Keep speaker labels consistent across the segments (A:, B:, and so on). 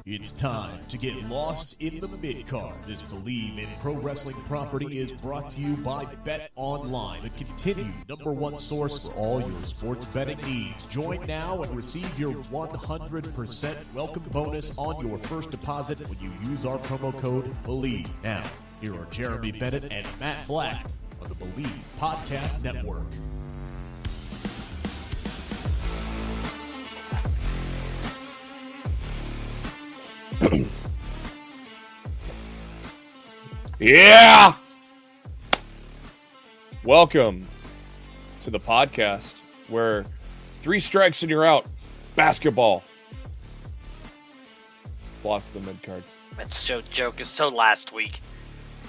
A: It's time to get lost in the Midcard. This Believe in Pro Wrestling property is brought to you by Bet Online, the continued #1 source for all your sports betting needs. Join now and receive your 100% welcome bonus on your first deposit when you use our promo code BELIEVE. Now, here are Jeremy Bennett and Matt Black on the Believe Podcast Network.
B: Yeah! Welcome to the podcast where 3 strikes and you're out. Basketball. It's lost to the mid-card.
C: That joke is so last week.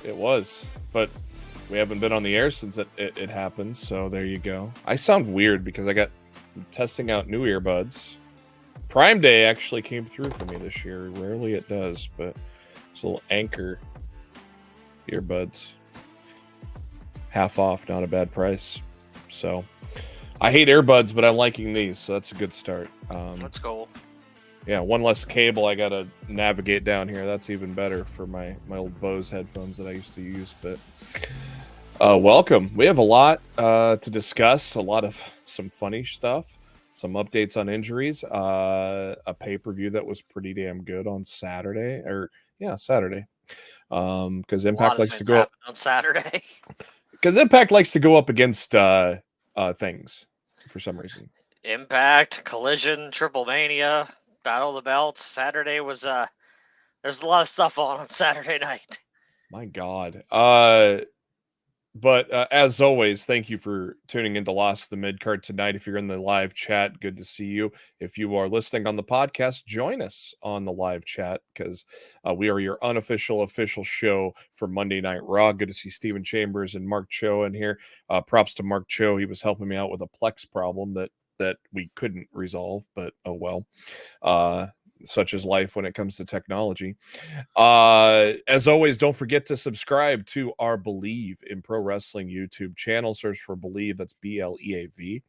B: It was, but we haven't been on the air since it happened, so there you go. I sound weird because I'm testing out new earbuds. Prime Day actually came through for me this year. Rarely it does, but it's a little Anchor earbuds. Half off, not a bad price. So I hate earbuds, but I'm liking these, so that's a good start.
C: Let's go.
B: Yeah, one less cable I gotta navigate down here. That's even better for my old Bose headphones that I used to use. But welcome. We have a lot to discuss. A lot of some funny stuff. Some updates on injuries, a pay-per-view that was pretty damn good on Saturday, Saturday, because Impact likes to go up
C: on Saturday.
B: Because Impact likes to go up against things for some reason.
C: Impact, Collision, Triple Mania, Battle of the Belts. Saturday was there's a lot of stuff on Saturday night.
B: My God. But as always, thank you for tuning into Lost the Midcard tonight. If you're in the live chat, good to see you. If you are listening on the podcast, join us on the live chat because we are your official show for Monday Night Raw. Good to see Steven Chambers and Mark Cho in here. Props to Mark Cho. He was helping me out with a Plex problem that we couldn't resolve, but oh well. Such is life when it comes to technology. As always, don't forget to subscribe to our Believe in Pro Wrestling YouTube channel. Search for Believe, that's BLEAV.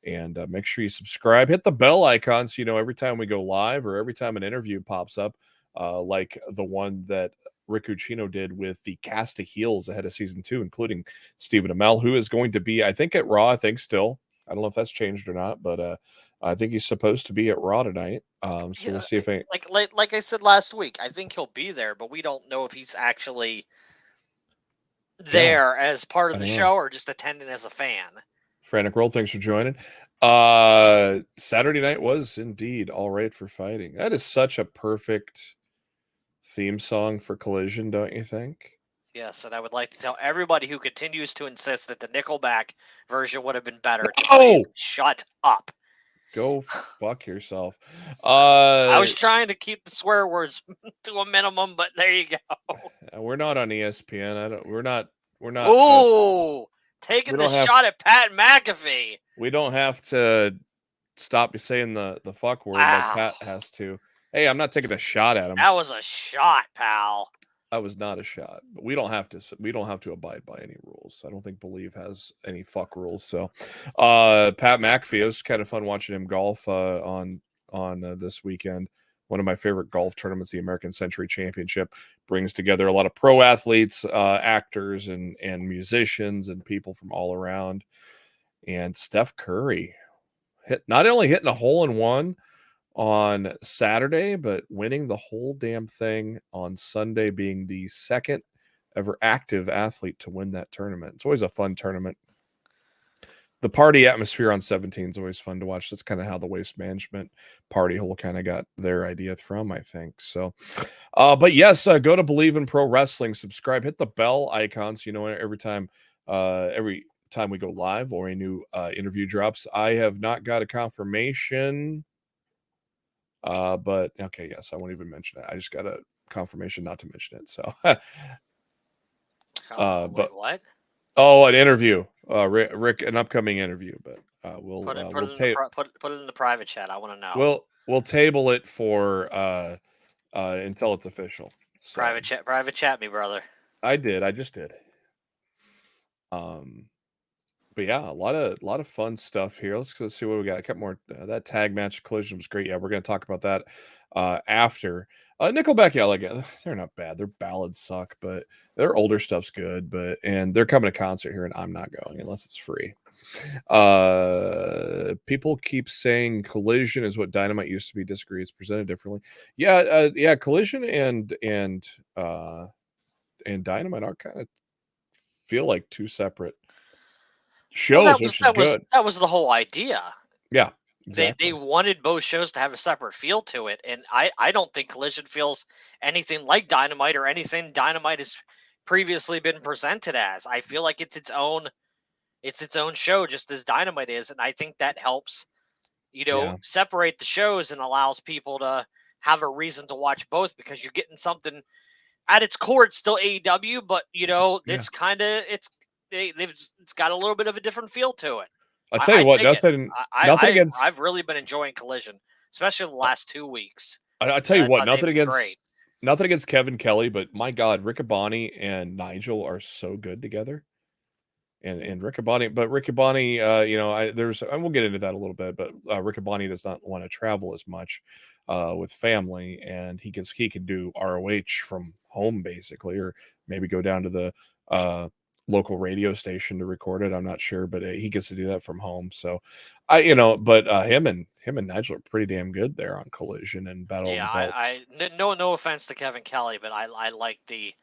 B: And make sure you subscribe. Hit the bell icon so you know every time we go live or every time an interview pops up, like the one that Rick Ucchino did with the cast of heels ahead of season 2, including Stephen Amell, who is going to be, I think, at Raw. I don't know if that's changed or not, but I think he's supposed to be at Raw tonight. So we'll see if
C: like I said last week, I think he'll be there, but we don't know if he's actually there as part of the show or just attending as a fan.
B: Frantic World, thanks for joining. Saturday night was indeed all right for fighting. That is such a perfect theme song for Collision, don't you think?
C: Yes, and I would like to tell everybody who continues to insist that the Nickelback version would have been better to shut up.
B: Go fuck yourself.
C: I was trying to keep the swear words to a minimum, but there you go.
B: We're not on ESPN. We're not.
C: Ooh, taking the shot at Pat McAfee.
B: We don't have to stop you saying the fuck word like Pat has to. Hey, I'm not taking a shot at him.
C: That was a shot, pal.
B: That was not a shot, but we don't have to abide by any rules. I don't think Believe has any fuck rules. So, Pat McAfee, it was kind of fun watching him golf on this weekend. One of my favorite golf tournaments, the American Century Championship, brings together a lot of pro athletes, actors, and musicians, and people from all around. And Steph Curry not only hitting a hole in one on Saturday, but winning the whole damn thing on Sunday, being the second ever active athlete to win that tournament. It's always a fun tournament. The party atmosphere on 17 is always fun to watch. That's kind of how the Waste Management party hole kind of got their idea from, I think. So, but yes, go to Believe in Pro Wrestling, subscribe, hit the bell icon so you know every time we go live or a new interview drops. I have not got a confirmation. But okay, yes, I won't even mention it. I just got a confirmation not to mention it. So,
C: but what?
B: Oh, an interview, Rick, an upcoming interview. But we'll
C: put it in the private chat. I want to
B: know. We'll table it for until it's official. So,
C: private chat me, brother.
B: I just did. But yeah, a lot of fun stuff here. Let's see what we got. A couple more. That tag match Collision was great. Yeah, we're going to talk about that after. Nickelback, yeah, like they're not bad. Their ballads suck, but their older stuff's good. And they're coming to concert here, and I'm not going unless it's free. People keep saying Collision is what Dynamite used to be. Disagree. It's presented differently. Yeah. Collision and Dynamite are kind of feel like two separate shows, which is good.
C: That was the whole idea.
B: Yeah. Exactly.
C: They wanted both shows to have a separate feel to it, and I don't think Collision feels anything like Dynamite or anything Dynamite has previously been presented as. I feel like it's its own show, just as Dynamite is, and I think that helps, separate the shows and allows people to have a reason to watch both, because you're getting something at its core. It's still AEW, but it's kind of it's got a little bit of a different feel to it.
B: I'll tell you what, nothing against.
C: I've really been enjoying Collision, especially the last 2 weeks.
B: I tell you what, nothing against Kevin Kelly, but my God, Riccaboni and Nigel are so good together. And Riccaboni, and we'll get into that a little bit, but Riccaboni does not want to travel as much with family, and he can do ROH from home basically, or maybe go down to the local radio station to record it. I'm not sure, but he gets to do that from home. So him and Nigel are pretty damn good there on Collision and Battle of the Belts.
C: No offense to Kevin Kelly, but I like the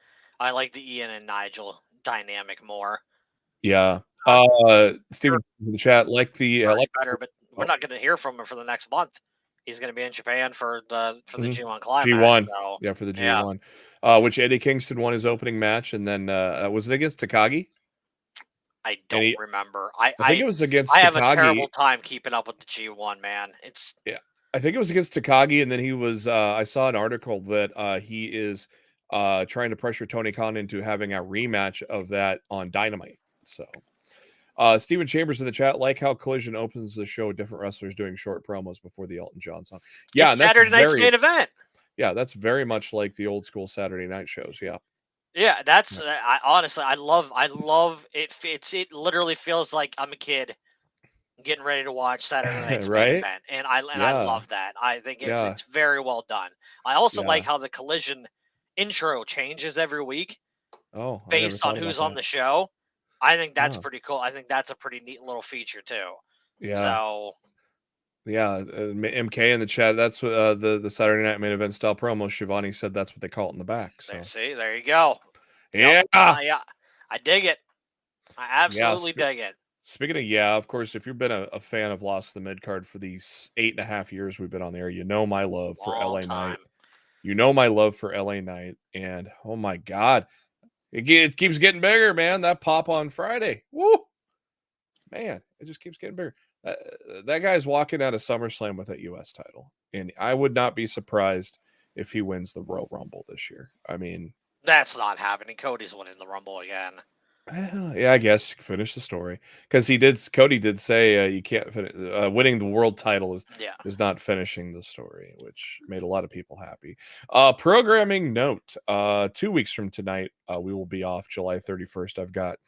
C: Ian and Nigel dynamic more.
B: Yeah. Steven in the chat
C: better, but we're not going to hear from him for the next month. He's going to be in Japan for the G1 Climax.
B: G1.
C: So,
B: yeah, for the G1. Which Eddie Kingston won his opening match, and then was it against Takagi?
C: I don't remember.
B: I think it was against Takagi.
C: I have a terrible time keeping up with the G1, man.
B: I think it was against Takagi, and then he was I saw an article that he is trying to pressure Tony Khan into having a rematch of that on Dynamite. So Steven Chambers in the chat, like how Collision opens the show with different wrestlers doing short promos before the Elton John song. Yeah,
C: it's Saturday night's main event.
B: Yeah, that's very much like the old school Saturday night shows. Yeah.
C: Yeah, that's honestly, I love it. It literally feels like I'm a kid getting ready to watch Saturday night's main event, and I love that. I think it's very well done. I also like how the Collision intro changes every week, based on who's on the show. I think that's pretty cool. I think that's a pretty neat little feature too.
B: Yeah.
C: So.
B: Yeah, MK in the chat. That's the Saturday Night Main Event style promo. Shivani said that's what they call it in the back. So
C: there you go.
B: Yeah,
C: I dig it. I absolutely dig it.
B: Speaking of of course, if you've been a fan of Lost the Midcard for these 8.5 years we've been on the air, you know my love for LA Knight. You know my love for LA Knight, and oh my God, it keeps getting bigger, man. That pop on Friday, woo, man, it just keeps getting bigger. That guy's walking out of SummerSlam with that U.S. title, and I would not be surprised if he wins the Royal Rumble this year. I mean,
C: that's not happening. Cody's winning the Rumble again.
B: Yeah, I guess finish the story, because Cody did say you can't finish winning the world title is not finishing the story, which made a lot of people happy. Programming note: 2 weeks from tonight, we will be off July 31st. I've got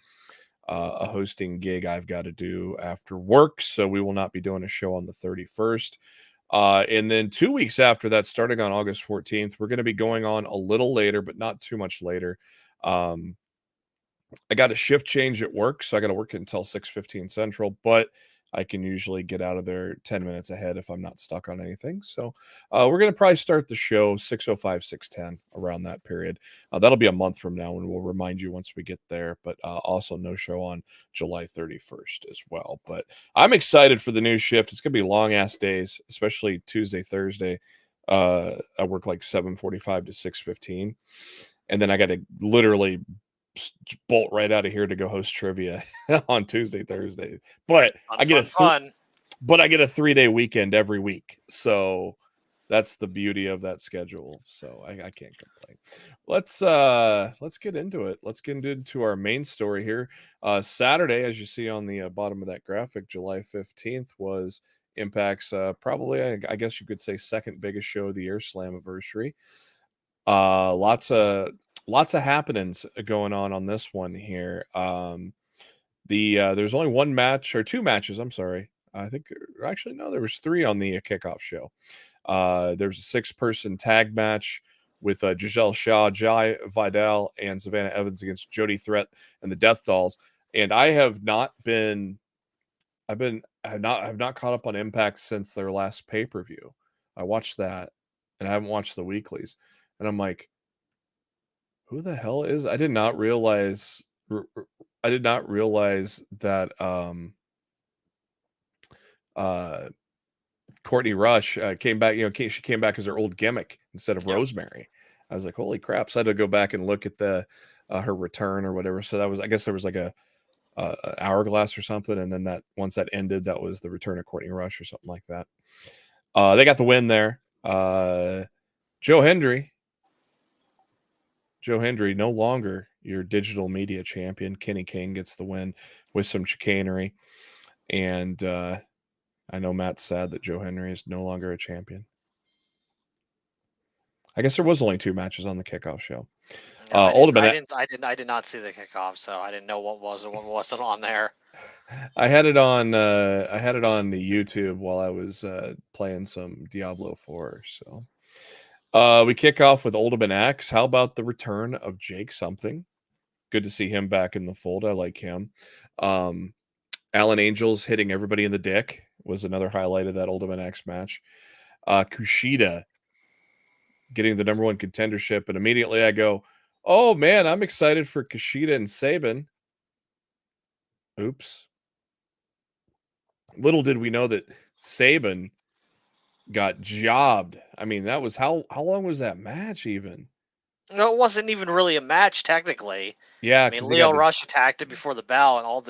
B: a hosting gig I've got to do after work, so we will not be doing a show on the 31st. And then 2 weeks after that, starting on August 14th, we're going to be going on a little later, but not too much later. I got a shift change at work, so I got to work until 6:15 Central, but I can usually get out of there 10 minutes ahead if I'm not stuck on anything. So we're going to probably start the show 6:05, 6:10 around that period. That'll be a month from now, and we'll remind you once we get there, but also no show on July 31st as well. But I'm excited for the new shift. It's going to be long-ass days, especially Tuesday, Thursday. I work like 7:45 to 6:15, and then I got to literally bolt right out of here to go host trivia on Tuesday, Thursday. But I get a 3-day weekend every week. So that's the beauty of that schedule. So I can't complain. Let's get into it. Let's get into our main story here. Saturday, as you see on the bottom of that graphic, July 15th was Impact's probably, I guess you could say, second biggest show of the year, Slammiversary. Lots of happenings going on this one here. There's only one match or two matches. I'm sorry. I think actually no, there was three on the kickoff show. There's a 6-person tag match with Giselle Shaw, Jai Vidal, and Savannah Evans against Jody Threat and the Death Dolls. And I have not been, I've not caught up on Impact since their last pay-per-view. I watched that, and I haven't watched the weeklies. And I'm like, who the hell is? I did not realize that Courtney Rush came back. She came back as her old gimmick instead of Rosemary. I was like, holy crap! So I had to go back and look at the her return or whatever. So that was, I guess, there was like a hourglass or something, and then that once that ended, that was the return of Courtney Rush or something like that. They got the win there. Joe Hendry, no longer your digital media champion. Kenny King gets the win with some chicanery. And I know Matt's sad that Joe Hendry is no longer a champion. I guess there was only 2 matches on the kickoff show.
C: I did not see the kickoff, so I didn't know what was and what wasn't on there.
B: I had it on the YouTube while I was playing some Diablo 4. So we kick off with Ultimate X. How about the return of Jake Something? Good to see him back in the fold. I like him. Alan Angels hitting everybody in the dick was another highlight of that Ultimate X match. Kushida getting the number 1 contendership, and immediately I go, oh man, I'm excited for Kushida and Sabin. Oops. Little did we know that Sabin got jobbed. I mean, that was how long was that match even?
C: No, it wasn't even really a match technically.
B: Yeah,
C: I mean, Leo Rush attacked it before the bell, and all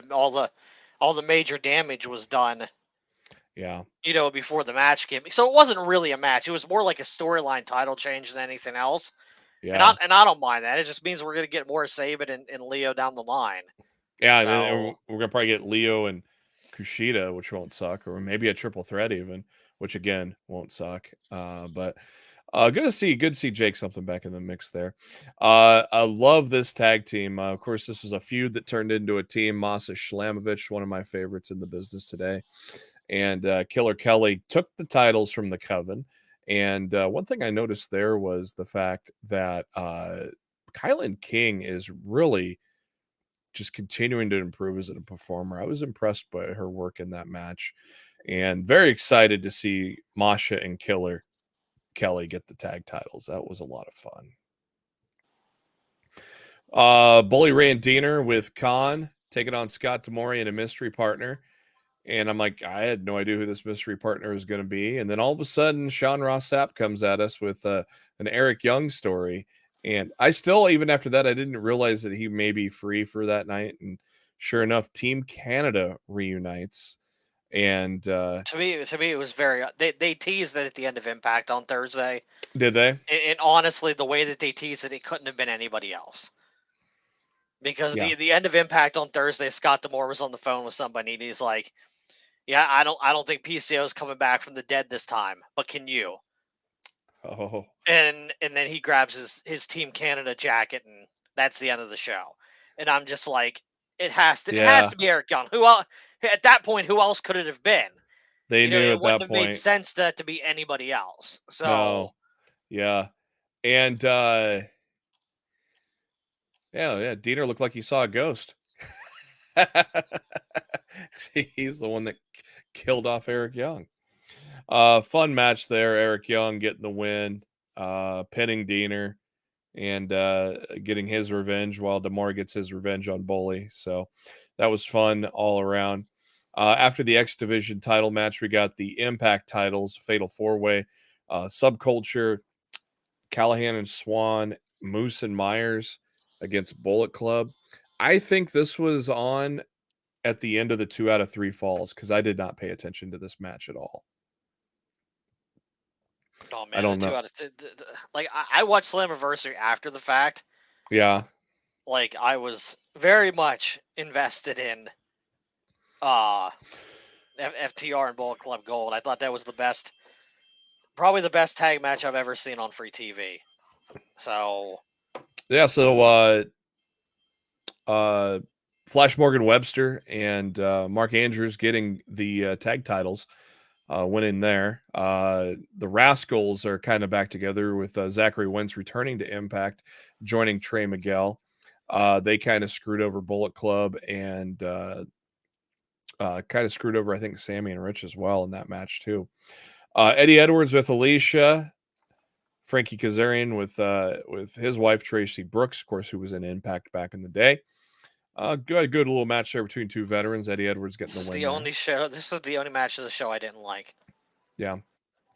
C: the major damage was done.
B: Yeah.
C: Before the match came. So it wasn't really a match. It was more like a storyline title change than anything else.
B: Yeah.
C: And I don't mind that. It just means we're going to get more Sabin and Leo down the line.
B: Yeah, so, and we're going to probably get Leo and Kushida, which won't suck, or maybe a triple threat even, which again won't suck. But good to see Jake Something back in the mix there. I love this tag team. Of course, this was a feud that turned into a team. Masa Shlamovich, one of my favorites in the business today. And Killer Kelly took the titles from the Coven. And one thing I noticed there was the fact that Kylan King is really just continuing to improve as a performer. I was impressed by her work in that match, and very excited to see Masha and Killer Kelly get the tag titles. That was a lot of fun. Bully Ray and Diener with Khan taking on Scott D'Amore and a mystery partner. And I'm like, I had no idea who this mystery partner was going to be. And then all of a sudden, Sean Ross Sapp comes at us with an Eric Young story. And I still, even after that, I didn't realize that he may be free for that night. And sure enough, Team Canada reunites. And
C: to me, it was very. They teased it at the end of Impact on Thursday.
B: Did they?
C: And honestly, the way that they teased it couldn't have been anybody else. Because the end of Impact on Thursday, Scott D'Amore was on the phone with somebody, and he's like, "Yeah, I don't think PCO is coming back from the dead this time, but can you?"
B: Oh.
C: And then he grabs his Team Canada jacket, and that's the end of the show. And I'm just like, it has to be Eric Young. Who else, at that point? Who else could it have been?
B: They knew
C: it
B: at
C: wouldn't
B: that
C: have
B: point.
C: made sense to be anybody else. So
B: no. Yeah, and yeah, Diener looked like he saw a ghost. He's the one that killed off Eric Young. Fun match there. Eric Young getting the win, pinning Diener, and getting his revenge while D'Amore gets his revenge on Bully. So that was fun all around. After the X Division title match, we got the Impact titles, Fatal 4-Way, Subculture, Callahan and Swan, Moose and Myers against Bullet Club. I think this was on at the end of the 2 out of 3 falls because I did not pay attention to this match at all.
C: Oh man,
B: I don't know.
C: Like I watched Slammiversary after the fact.
B: Yeah.
C: Like I was very much invested in FTR and Bullet Club Gold. I thought that was probably the best tag match I've ever seen on free TV. So
B: yeah, so Flash Morgan Webster and Mark Andrews getting the tag titles. winning there. The Rascals are kind of back together with Zachary Wentz returning to Impact, joining Trey Miguel. They kind of screwed over Bullet Club and kind of screwed over, I think, Sammy and Rich as well in that match too. Eddie Edwards with Alicia, Frankie Kazarian with his wife Tracy Brooks, of course, who was in Impact back in the day. Good little match there between two veterans. Eddie Edwards getting the win.
C: This is the only match of the show I didn't like.
B: Yeah,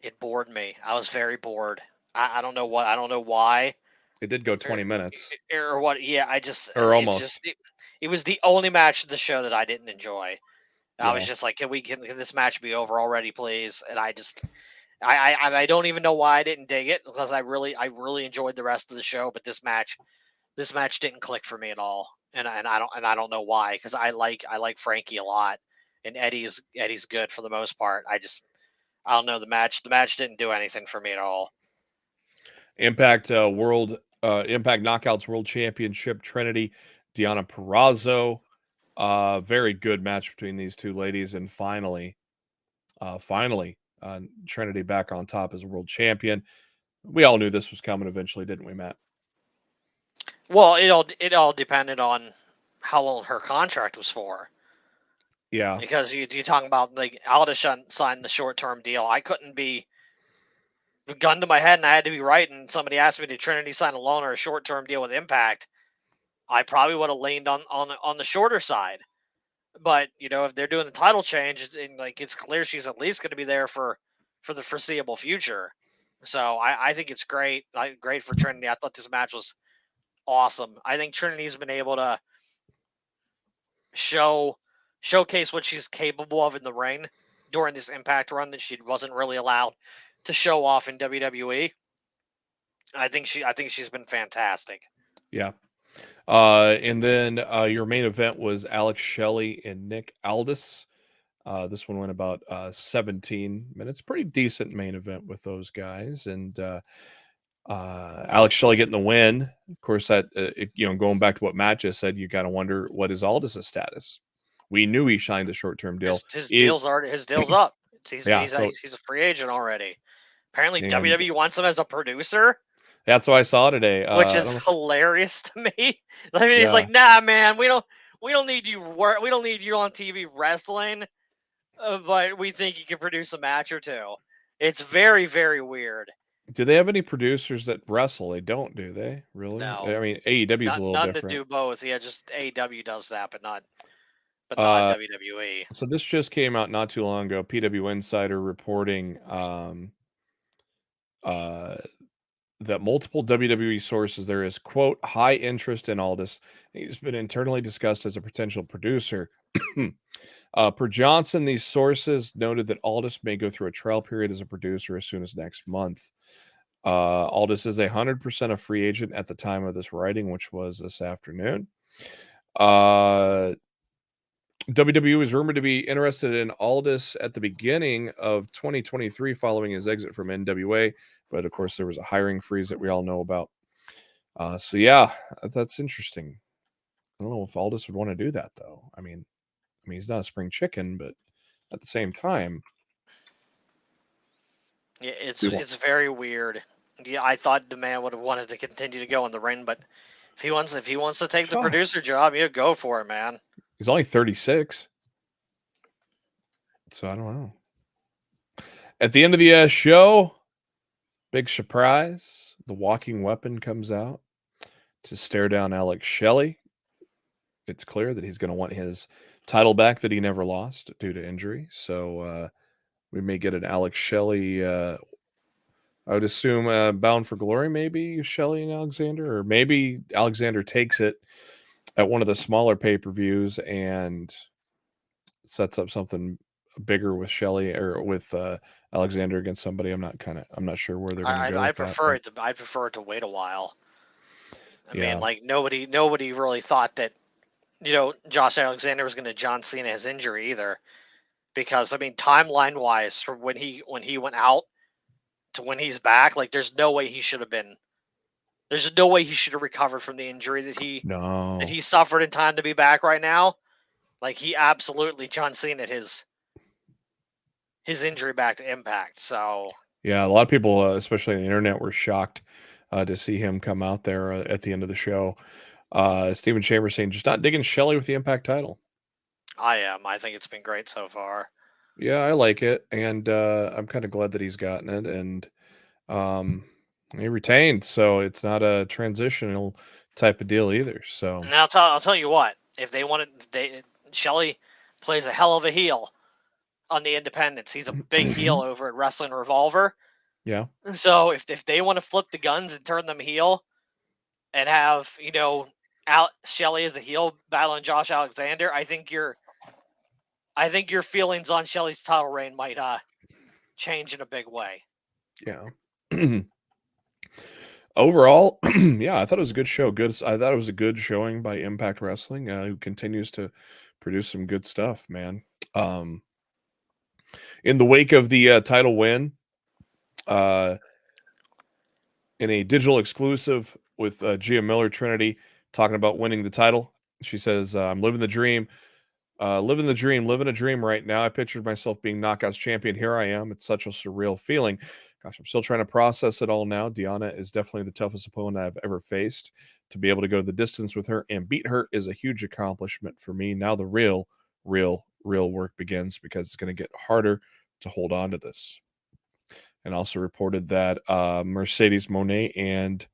C: it bored me. I was very bored. I don't know why.
B: It did go 20 minutes
C: or what. Yeah,
B: or almost.
C: It was the only match of the show that I didn't enjoy.
B: Yeah.
C: I was just like, can this match be over already, please? And I don't even know why I didn't dig it, because I really enjoyed the rest of the show, but this match didn't click for me at all, and I don't know why, because I like Frankie a lot, and Eddie's good for the most part. I don't know, the match didn't do anything for me at all.
B: Impact Impact Knockouts World Championship, Trinity, Deonna Purrazzo. Very good match between these two ladies, and finally, Trinity back on top as world champion. We all knew this was coming eventually, didn't we, Matt?
C: Well, it all depended on how long her contract was for.
B: Yeah,
C: because you're talking about, like, Aldis signed the short-term deal. I couldn't be gun to my head, and I had to be right. And somebody asked me, did Trinity sign a loan or a short-term deal with Impact? I probably would have leaned on the shorter side. But, if they're doing the title change, and like, it's clear she's at least going to be there for the foreseeable future. So I think it's great. Great for Trinity. I thought this match was awesome. I think Trinity's been able to showcase what she's capable of in the ring during this Impact run that she wasn't really allowed to show off in WWE. I think she's been fantastic.
B: Yeah. And then your main event was Alex Shelley and Nick Aldis. This one went about 17 minutes. Pretty decent main event with those guys. And Alex Shelley getting the win. Of course, that going back to what Matt just said, you got to wonder, what is Aldis' status? We knew he signed a short-term deal.
C: His deal's up. He's a free agent already. Apparently, WWE wants him as a producer.
B: That's what I saw today,
C: which is hilarious to me. I mean, he's like, "Nah, man, we don't need you. We don't need you on TV wrestling, but we think you can produce a match or two." It's very, very weird.
B: Do they have any producers that wrestle? They don't, do they? Really?
C: No.
B: I mean, AEW is a little
C: none
B: different.
C: To do both. Yeah, just AEW does that, but not WWE.
B: So this just came out not too long ago. PW Insider reporting that multiple WWE sources, there is, quote, high interest in Aldis. He's been internally discussed as a potential producer. Per Johnson, these sources noted that Aldis may go through a trial period as a producer as soon as next month. Aldis is 100% a free agent at the time of this writing, which was this afternoon. WWE is rumored to be interested in Aldis at the beginning of 2023 following his exit from NWA. But, of course, there was a hiring freeze that we all know about. So, yeah, that's interesting. I don't know if Aldis would want to do that, though. I mean, he's not a spring chicken, but at the same time.
C: Yeah, it's very weird. Yeah, I thought the man would have wanted to continue to go in the ring, but if he wants to take the producer job, go for it, man.
B: He's only 36. So, I don't know. At the end of the show, big surprise, the Walking Weapon comes out to stare down Alex Shelley. It's clear that he's going to want his title back that he never lost due to injury. So we may get an Alex Shelley, I would assume, Bound for Glory, maybe Shelley and Alexander, or maybe Alexander takes it at one of the smaller pay-per-views and sets up something bigger with Shelley or with Alexander against somebody. I'm not sure where they're going to go.
C: I'd prefer it to wait a while. I mean, like, nobody really thought that, Josh Alexander was going to John Cena his injury either, because I mean, timeline wise, from when he went out to when he's back, like, there's no way he should have been. There's no way he should have recovered from the injury that he suffered in time to be back right now. Like, he absolutely John Cena his his injury back to Impact. So
B: yeah, a lot of people, especially on the internet, were shocked to see him come out there at the end of the show. Stephen Chambers saying, just not digging Shelley with the Impact title.
C: I am. I think it's been great so far.
B: Yeah, I like it, and I'm kind of glad that he's gotten it, and he retained, so it's not a transitional type of deal either. So,
C: And I'll tell you what, if they wanted, Shelley plays a hell of a heel on the independents. He's a big heel over at Wrestling Revolver.
B: yeah,
C: So if they want to flip the guns and turn them heel and have, Shelley as a heel battling Josh Alexander, I think your feelings on Shelley's title reign might change in a big way.
B: yeah. Overall, yeah, I thought it was a good show. I thought it was a good showing by Impact Wrestling, who continues to produce some good stuff, man. In the wake of the title win, in a digital exclusive with Gia Miller Trinity talking about winning the title, she says, "I'm living the dream, living a dream right now. I pictured myself being Knockouts champion. Here I am. It's such a surreal feeling. Gosh, I'm still trying to process it all now. Deonna is definitely the toughest opponent I've ever faced. To be able to go the distance with her and beat her is a huge accomplishment for me. Now the real work begins because it's going to get harder to hold on to this." And also reported that Mercedes Moné and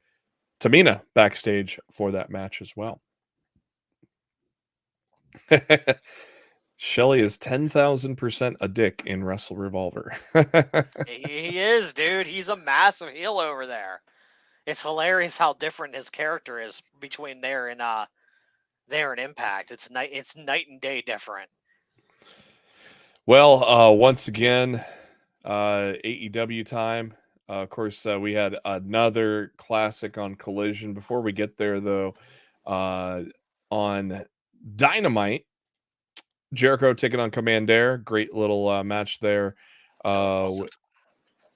B: Tamina backstage for that match as well. Shelley is 10,000% a dick in Wrestle Revolver.
C: He is, dude. He's a massive heel over there. It's hilarious how different his character is between there and Impact. It's night and day different.
B: Well, once again, AEW time. Of course, we had another classic on Collision. Before we get there, though, on Dynamite, Jericho taking on Commander. Great little match there. You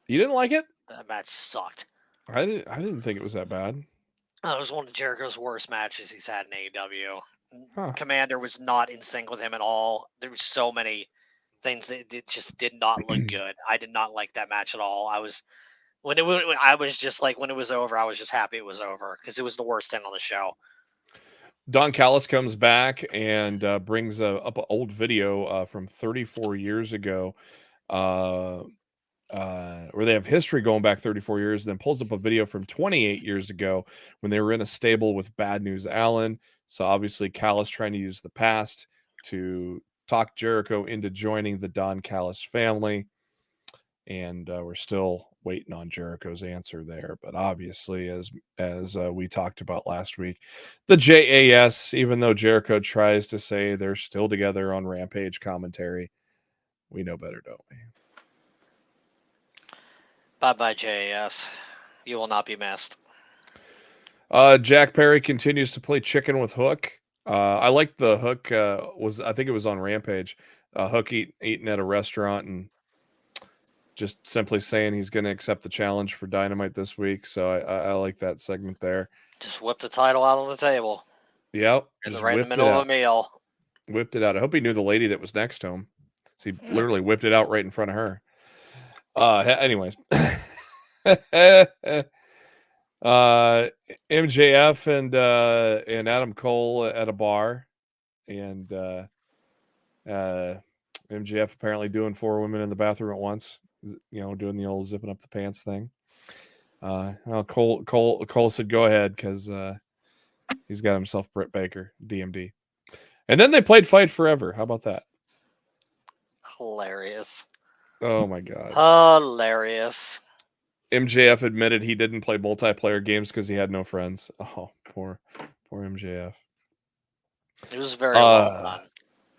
B: didn't like it?
C: That match sucked.
B: I didn't think it was that bad.
C: That was one of Jericho's worst matches he's had in AEW.
B: Huh.
C: Commander was not in sync with him at all. There was so many things that just did not look good. I did not like that match at all. I was just like, when it was over, I was just happy it was over because it was the worst thing on the show.
B: Don Callis comes back and brings up an old video from 34 years ago, where they have history going back 34 years, then pulls up a video from 28 years ago when they were in a stable with Bad News Allen. So obviously Callis trying to use the past to talk Jericho into joining the Don Callis family. And we're still waiting on Jericho's answer there. But obviously, as we talked about last week, the JAS, even though Jericho tries to say they're still together on Rampage commentary, we know better, don't we?
C: Bye-bye, JAS. You will not be missed.
B: Jack Perry continues to play chicken with Hook. I like the Hook. I think it was on Rampage. Hook eating at a restaurant and just simply saying he's going to accept the challenge for Dynamite this week. So I like that segment there.
C: Just whip the title out on the table.
B: Yep.
C: Right in the middle of a meal.
B: Whipped it out. I hope he knew the lady that was next to him. So he literally whipped it out right in front of her. Anyways. MJF and Adam Cole at a bar. And MJF apparently doing 4 women in the bathroom at once. Doing the old zipping up the pants thing. Cole said, "Go ahead," because he's got himself Britt Baker, DMD. And then they played Fight Forever. How about that?
C: Hilarious.
B: Oh my god.
C: Hilarious.
B: MJF admitted he didn't play multiplayer games because he had no friends. Oh, poor MJF.
C: It was very well done.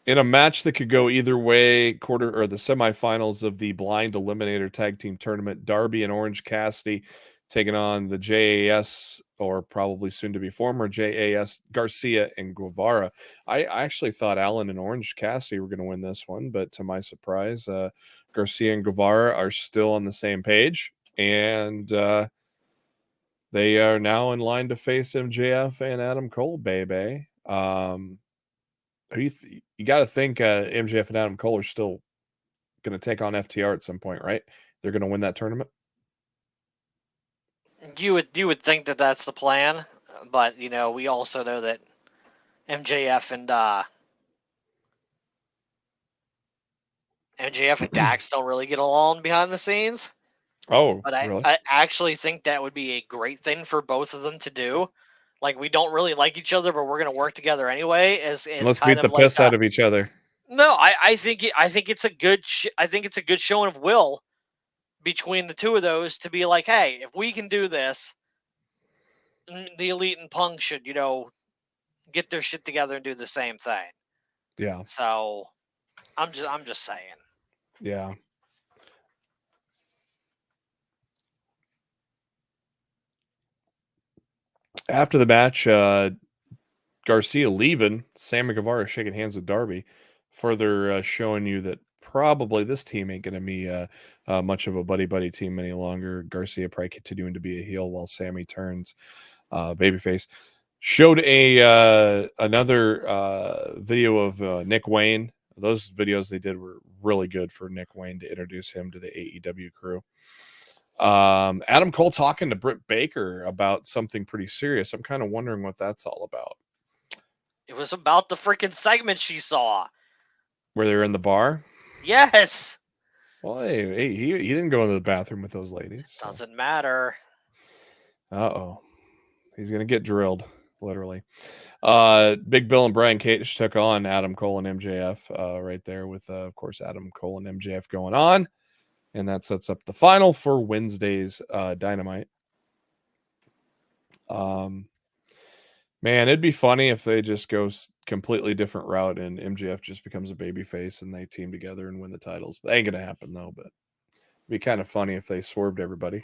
B: In a match that could go either way, the semifinals of the Blind Eliminator Tag Team Tournament, Darby and Orange Cassidy taking on the JAS, or probably soon to be former JAS, Garcia and Guevara. I actually thought Allen and Orange Cassidy were going to win this one, but to my surprise, Garcia and Guevara are still on the same page, and they are now in line to face MJF and Adam Cole, baby. You got to think MJF and Adam Cole are still going to take on FTR at some point, right? They're going to win that tournament.
C: You would think that that's the plan, but we also know that MJF and Dax don't really get along behind the scenes.
B: Oh,
C: But
B: really?
C: I actually think that would be a great thing for both of them to do. Like, we don't really like each other, but we're going to work together anyway.
B: Let's beat the piss out of each other.
C: No, I think it's a good showing of will between the two of those to be like, hey, if we can do this, the Elite and Punk should get their shit together and do the same thing.
B: Yeah.
C: So I'm just saying.
B: Yeah. After the match, Garcia leaving, Sammy Guevara shaking hands with Darby, further showing you that probably this team ain't going to be much of a buddy-buddy team any longer. Garcia probably continuing to be a heel while Sammy turns babyface. Showed another video of Nick Wayne. Those videos they did were really good for Nick Wayne to introduce him to the AEW crew. Adam Cole talking to Britt Baker about something pretty serious. I'm kind of wondering what that's all about.
C: It was about the freaking segment she saw.
B: Where they were in the bar?
C: Yes.
B: Well, hey, he didn't go into the bathroom with those ladies. So.
C: Doesn't matter.
B: Uh-oh. He's going to get drilled, literally. Big Bill and Brian Cage took on Adam Cole and MJF right there with, of course, Adam Cole and MJF going on. And that sets up the final for Wednesday's Dynamite. Man, it'd be funny if they just go completely different route and MJF just becomes a babyface and they team together and win the titles. That ain't going to happen, though, but it'd be kind of funny if they swerved everybody.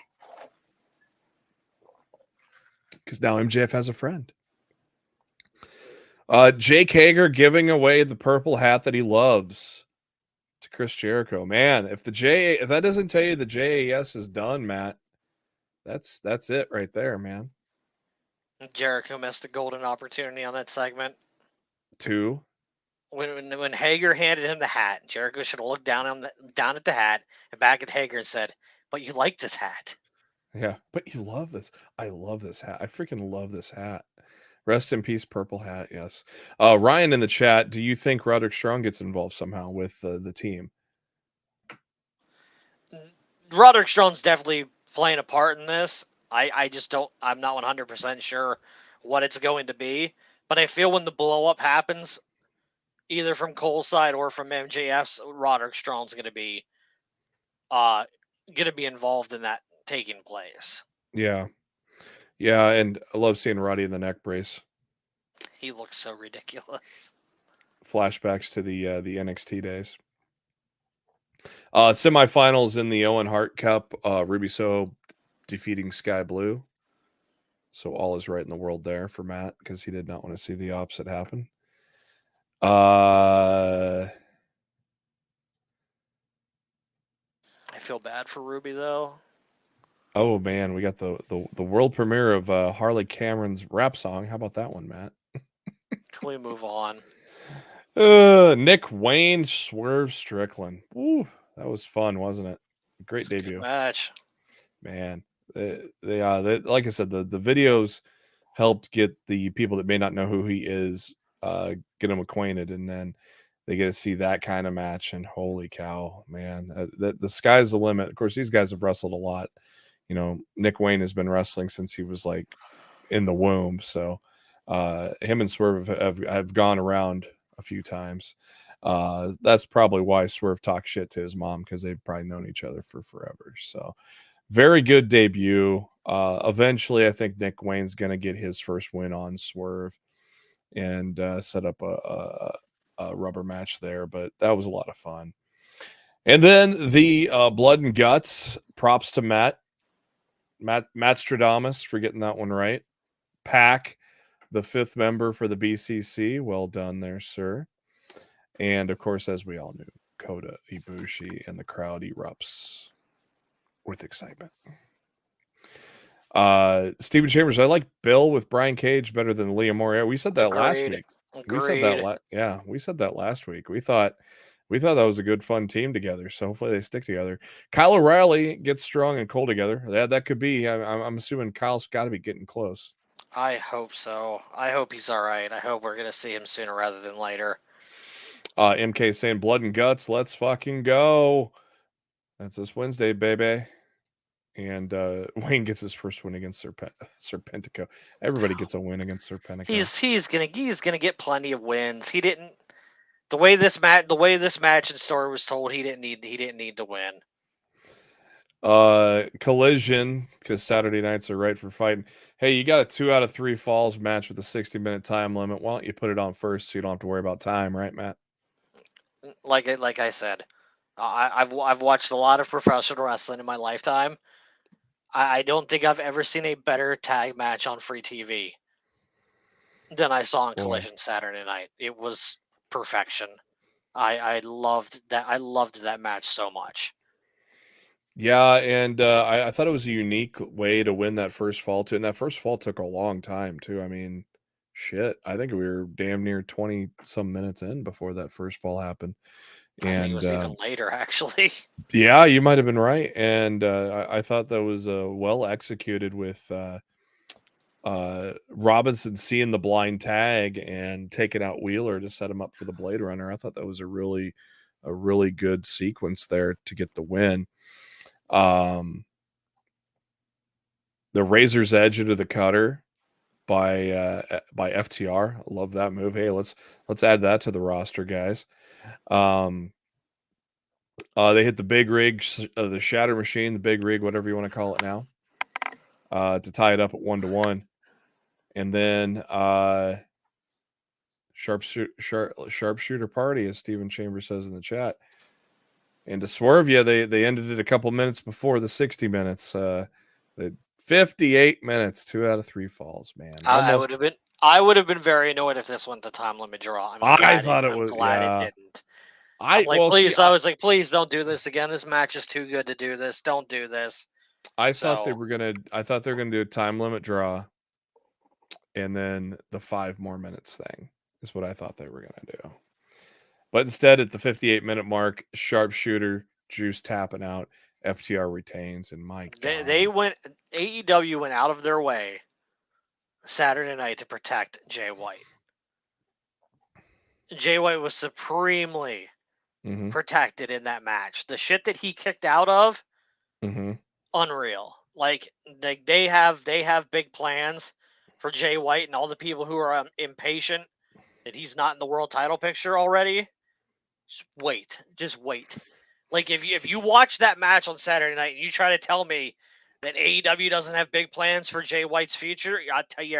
B: Because now MJF has a friend. Jake Hager giving away the purple hat that he loves to Chris Jericho. Man, if that doesn't tell you the JAS is done, Matt, that's it right there, man.
C: Jericho missed a golden opportunity on that segment.
B: Two.
C: When Hager handed him the hat, Jericho should have looked down at the hat and back at Hager and said, "But you like this hat."
B: Yeah, but you love this. I love this hat. I freaking love this hat. Rest in peace, purple hat. Yes. Ryan in the chat. Do you think Roderick Strong gets involved somehow with the team?
C: Roderick Strong's definitely playing a part in this. I just don't. I'm not 100% sure what it's going to be, but I feel when the blow up happens, either from Cole's side or from MJF's, Roderick Strong's going to be involved in that taking place.
B: Yeah. Yeah, and I love seeing Roddy in the neck brace.
C: He looks so ridiculous.
B: Flashbacks to the NXT days. Semifinals in the Owen Hart Cup. Ruby Soho defeating Sky Blue. So all is right in the world there for Matt because he did not want to see the opposite happen.
C: I feel bad for Ruby though.
B: Oh man, we got the world premiere of Harley Cameron's rap song. How about that one, Matt?
C: Can we move on?
B: Nick Wayne, Swerve Strickland. Ooh, that was fun, wasn't it? Great debut.
C: Good match.
B: Man, they like I said, the videos helped get the people that may not know who he is, get him acquainted, and then they get to see that kind of match. And holy cow, man, the sky's the limit. Of course, these guys have wrestled a lot. You know, Nick Wayne has been wrestling since he was like in the womb. So him and Swerve have gone around a few times. That's probably why Swerve talks shit to his mom, because they've probably known each other for forever. So very good debut. Eventually, I think Nick Wayne's going to get his first win on Swerve and set up a rubber match there. But that was a lot of fun. And then the Blood and Guts, props to Matt Stradamus for getting that one right. Pac, the fifth member for the BCC. Well done there, sir. And, of course, as we all knew, Kota Ibushi, and the crowd erupts with excitement. Steven Chambers, I like Bill with Brian Cage better than Liam Moriarty. We said that last week.
C: Agreed.
B: We said that last week. We thought we thought that was a good, fun team together. So hopefully they stick together. Kyle O'Reilly gets Strong and Cole together. That could be. I'm assuming Kyle's got to be getting close.
C: I hope so. I hope he's all right. I hope we're going to see him sooner rather than later.
B: MK saying blood and guts. Let's fucking go. That's this Wednesday, baby. And Wayne gets his first win against Serpentico. Everybody gets a win against Serpentico.
C: He's gonna get plenty of wins. He didn't. The way this match and story was told, he didn't need to win.
B: Collision, because Saturday nights are right for fighting. Hey, you got a 2 out of 3 falls match with a 60-minute time limit. Why don't you put it on first so you don't have to worry about time, right, Matt?
C: Like I said, I've watched a lot of professional wrestling in my lifetime. I don't think I've ever seen a better tag match on free TV than I saw on Collision Saturday night. It was perfection. I loved that. I loved that match so much.
B: Yeah, and I thought it was a unique way to win that first fall too. And that first fall took a long time too. I mean, shit, I think we were damn near 20 some minutes in before that first fall happened. And
C: I think it was even later, actually.
B: Yeah, you might have been right. And I thought that was well executed with Robinson seeing the blind tag and taking out Wheeler to set him up for the Blade Runner. I thought that was a really good sequence there to get the win. The Razor's Edge into the cutter by FTR. I love that move. Hey, let's add that to the roster, guys. They hit the big rig, the Shatter Machine, the big rig, whatever you want to call it now, to tie it up at 1-1. And then sharpshooter party, as Steven Chambers says in the chat. And to swerve you, they ended it a couple minutes before the 60 minutes. The 58 minutes, 2 out of 3 falls, man.
C: I would have been very annoyed if this went the time limit draw.
B: I thought it was.
C: I'm glad it didn't. I was like, please don't do this again. This match is too good to do this. Don't do this.
B: I thought they were gonna do a time limit draw, and then the 5 more minutes thing is what I thought they were gonna do. But instead, at the 58-minute mark, sharpshooter, Juice tapping out, FTR retains, and my God.
C: AEW went out of their way Saturday night to protect Jay White. Jay White was supremely protected in that match. The shit that he kicked out of, unreal. Like they have big plans for Jay White and all the people who are impatient that he's not in the world title picture already. Just wait. Like if you watch that match on Saturday night and you try to tell me that AEW doesn't have big plans for Jay White's future, I tell you,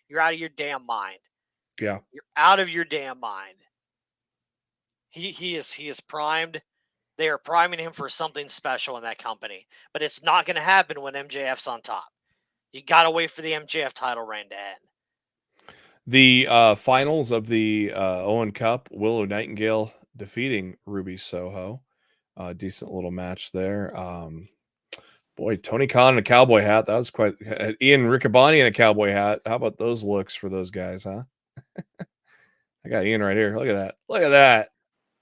C: you're out of your damn mind.
B: Yeah,
C: you're out of your damn mind. He is primed. They are priming him for something special in that company, but it's not going to happen when MJF's on top. You got to wait for the MJF title reign to end.
B: The finals of the Owen Cup, Willow Nightingale defeating Ruby Soho. Decent little match there. Boy, Tony Khan in a cowboy hat. That was quite. Ian Riccaboni in a cowboy hat. How about those looks for those guys, huh? I got Ian right here. Look at that. Look at that.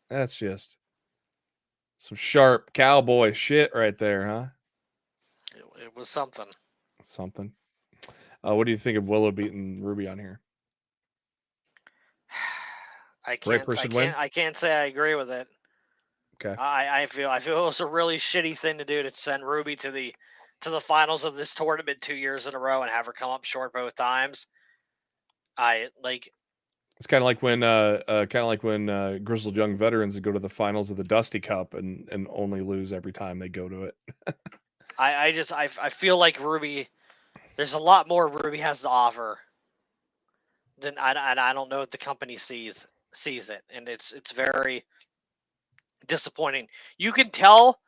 B: That's just some sharp cowboy shit right there, huh?
C: It was something.
B: Something. What do you think of Willow beating Ruby on here?
C: I can't say I agree with it.
B: Okay.
C: I feel it was a really shitty thing to do to send Ruby to the finals of this tournament 2 years in a row and have her come up short both times.
B: It's kind of like when grizzled young veterans would go to the finals of the Dusty Cup and only lose every time they go to it.
C: I feel like Ruby. There's a lot more Ruby has to offer than I don't know if the company sees it, and it's very disappointing. You can tell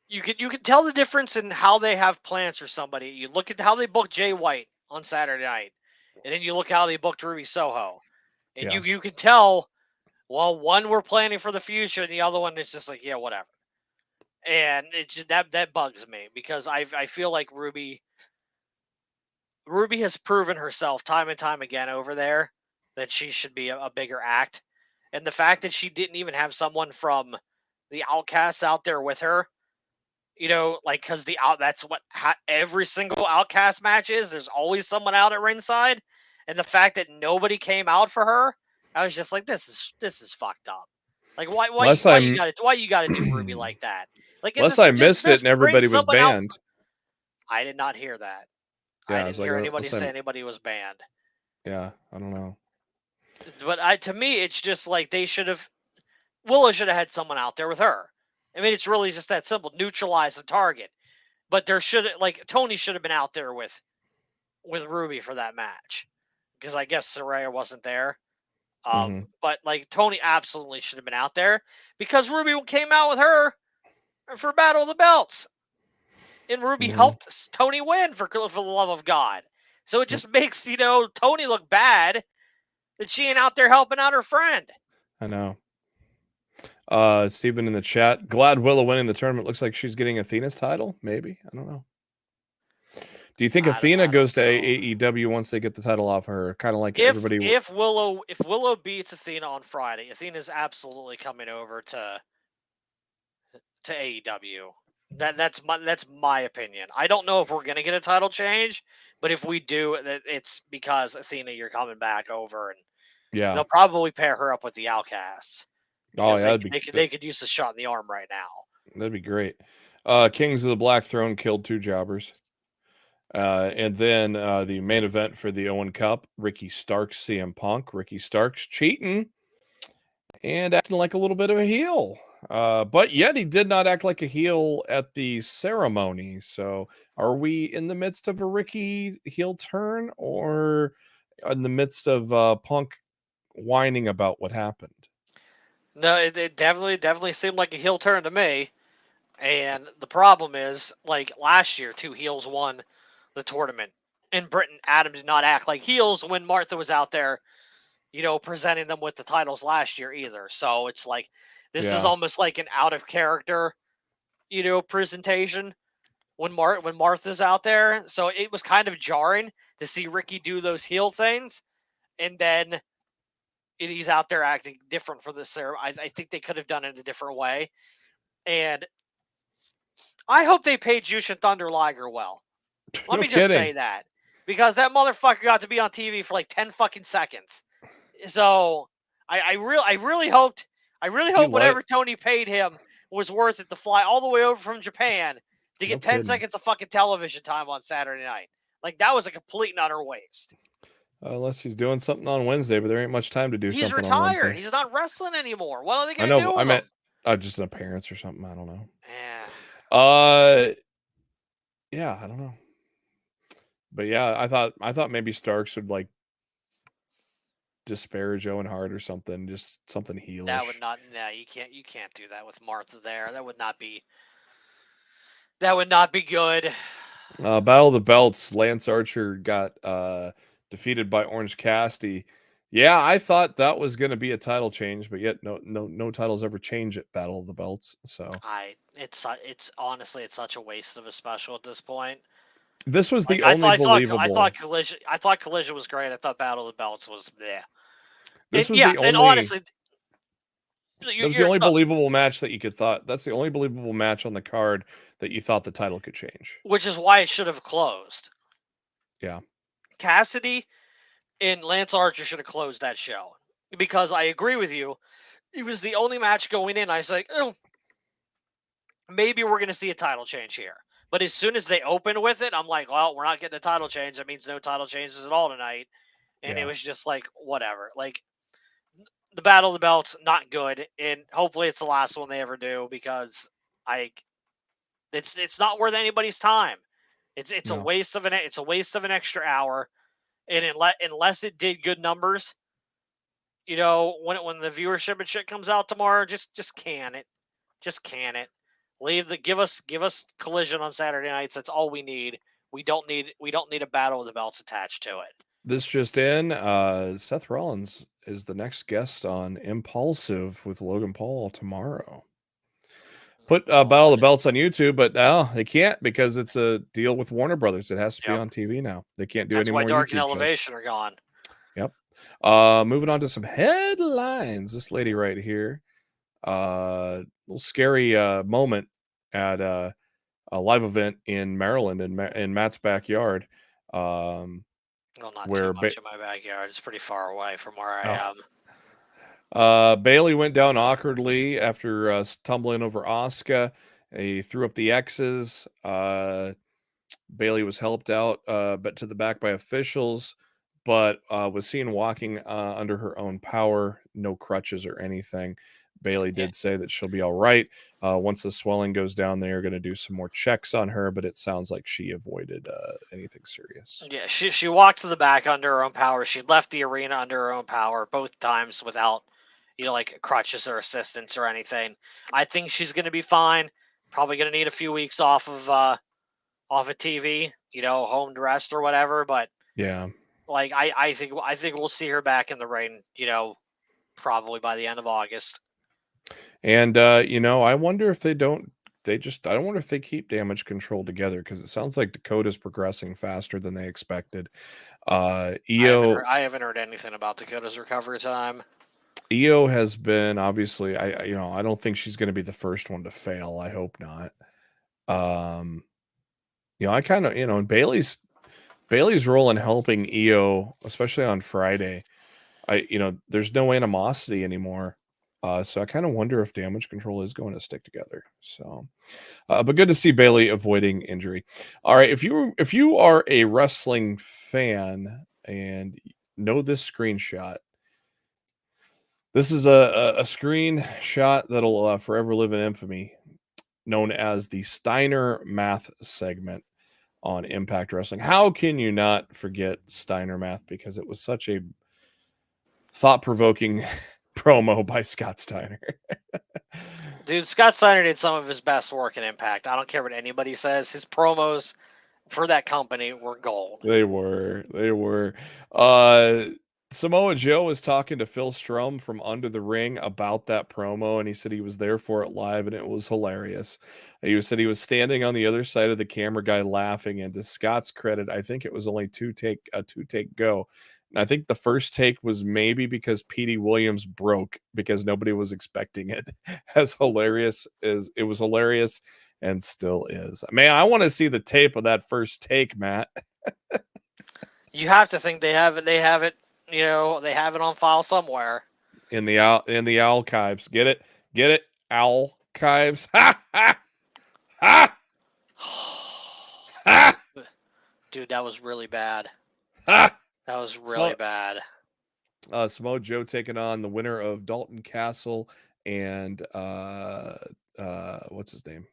C: the difference in how they have plans for somebody. You look at how they booked Jay White on Saturday night, and then you look how they booked Ruby Soho, and you can tell. Well, one we're planning for the future, and the other one is just like, yeah, whatever. And that bugs me because I feel like Ruby has proven herself time and time again over there that she should be a bigger act. And the fact that she didn't even have someone from the Outcasts out there with her, like, because that's what every single Outcast match is. There's always someone out at ringside. And the fact that nobody came out for her, I was just like, this is fucked up. Like, why you gotta do Ruby like that? Like,
B: unless I missed it and everybody was banned.
C: I did not hear that.
B: Yeah,
C: I didn't hear anybody say anybody was banned.
B: Yeah, I don't know.
C: But to me, it's just like Willow should have had someone out there with her. I mean, it's really just that simple. Neutralize the target. But Tony should have been out there with Ruby for that match, because I guess Saraya wasn't there. But Tony absolutely should have been out there, because Ruby came out with her for Battle of the Belts, and Ruby helped Tony win for the love of God. So it just makes Tony look bad that she ain't out there helping out her friend.
B: I know. Steven in the chat, glad Willow winning the tournament. Looks like she's getting Athena's title. Maybe, I don't know. Do you think Athena goes to AEW once they get the title off her? Kind of like everybody.
C: If Willow beats Athena on Friday, Athena's absolutely coming over to AEW. That's my opinion. I don't know if we're gonna get a title change, but if we do, it's because Athena, you're coming back over, and they'll probably pair her up with the Outcasts.
B: Oh yeah,
C: they could use a shot in the arm right now.
B: That'd be great. Kings of the Black Throne killed 2 jobbers. And then the main event for the Owen Cup, Ricky Starks, CM Punk. Ricky Starks cheating and acting like a little bit of a heel. But yet he did not act like a heel at the ceremony. So are we in the midst of a Ricky heel turn, or in the midst of Punk whining about what happened?
C: No, it definitely seemed like a heel turn to me. And the problem is, like last year, 2 heels won the tournament, and Britt and Adam did not act like heels when Martha was out there, presenting them with the titles last year either. So it's like, this is almost like an out of character, presentation when Martha's out there. So it was kind of jarring to see Ricky do those heel things, and then he's out there acting different for the ceremony. I think they could have done it a different way, and I hope they paid Jushin Thunder Liger well. Let me just say that, because that motherfucker got to be on TV for like 10 fucking seconds. So I really hoped whatever Tony paid him was worth it to fly all the way over from Japan to get 10 seconds of fucking television time on Saturday night. Like, that was a complete and utter waste.
B: Unless he's doing something on Wednesday, but there ain't much time to do something on Wednesday.
C: He's retired. He's not wrestling anymore. What are they going to do with him?
B: I meant just an appearance or something. I don't know.
C: Yeah.
B: I don't know. But yeah, I thought maybe Starks would like disparage Owen Hart or something, just something heelish.
C: That would not. No, you can't do that with Martha there. That would not be good.
B: Battle of the Belts. Lance Archer got defeated by Orange Cassidy. Yeah, I thought that was going to be a title change, but yet no titles ever change at Battle of the Belts. So
C: it's honestly, it's such a waste of a special at this point.
B: This was the only believable.
C: I thought Collision was great. I thought Battle of the Belts was
B: This was the only.
C: And honestly,
B: that was the only believable match that you could thought. That's the only believable match on the card that you thought the title could change.
C: Which is why it should have closed.
B: Yeah.
C: Cassidy and Lance Archer should have closed that show, because I agree with you. It was the only match going in. I was like, oh, maybe we're going to see a title change here. But as soon as they opened with it, I'm like, well, we're not getting a title change. That means no title changes at all tonight. And it was just like, whatever. Like, the Battle of the Belts, not good. And hopefully it's the last one they ever do, because it's not worth anybody's time. It's a waste of an extra hour. And unless it did good numbers, when the viewership and shit comes out tomorrow, just can it. Just can it. Give us Collision on Saturday nights. That's all we need. We don't need a Battle of the Belts attached to it.
B: This just in, Seth Rollins is the next guest on Impulsive with Logan Paul tomorrow. Put Battle of the Belts on YouTube, but now they can't, because it's a deal with Warner Brothers. It has to be on TV now. They can't do any more.
C: That's why Dark
B: YouTube
C: and Elevation
B: shows.
C: are gone.
B: Yep. Moving on to some headlines. This lady right here, little scary moment at a live event in Maryland in Matt's backyard.
C: Well, not
B: Where
C: too much in my backyard. It's pretty far away from where I am.
B: Bailey went down awkwardly after tumbling over Asuka. He threw up the X's. Bailey was helped out, but to the back by officials, but was seen walking under her own power, no crutches or anything. Bailey did say that she'll be all right. Once the swelling goes down, they are going to do some more checks on her, but it sounds like she avoided anything serious.
C: Yeah, she walked to the back under her own power. She left the arena under her own power both times without, like crutches or assistance or anything. I think she's going to be fine. Probably going to need a few weeks off of TV, home to rest or whatever. But
B: yeah,
C: like I think we'll see her back in the ring, probably by the end of August.
B: And I wonder if I don't wonder if they keep Damage Control together, because it sounds like Dakota's progressing faster than they expected.
C: I haven't heard anything about Dakota's recovery time.
B: Io has been, obviously, I don't think she's going to be the first one to fail. I hope not. I kind of, and Bailey's role in helping Io, especially on Friday, there's no animosity anymore. So I kind of wonder if Damage Control is going to stick together. So, but good to see Bailey avoiding injury. All right, if you are a wrestling fan and know this screenshot, this is a screenshot that'll forever live in infamy, known as the Steiner Math segment on Impact Wrestling. How can you not forget Steiner Math? Because it was such a thought-provoking promo by Scott Steiner.
C: Dude, Scott Steiner did some of his best work in Impact. I don't care what anybody says. His promos for that company were gold.
B: They were. Samoa Joe was talking to Phil Strum from Under the Ring about that promo, and he said he was there for it live, and it was hilarious. He said he was standing on the other side of the camera guy laughing, and to Scott's credit, I think it was only a two-take go. And I think the first take was maybe because Petey Williams broke, because nobody was expecting it. As hilarious as it was, hilarious and still is. Man, I want to see the tape of that first take, Matt.
C: You have to think they have it. They have it. They have it on file somewhere.
B: In the archives. Get it? Archives. Ha ha ha. Ha.
C: Dude, that was really bad.
B: Ha.
C: That was really bad.
B: Samoa Joe taking on the winner of Dalton Castle and what's his name?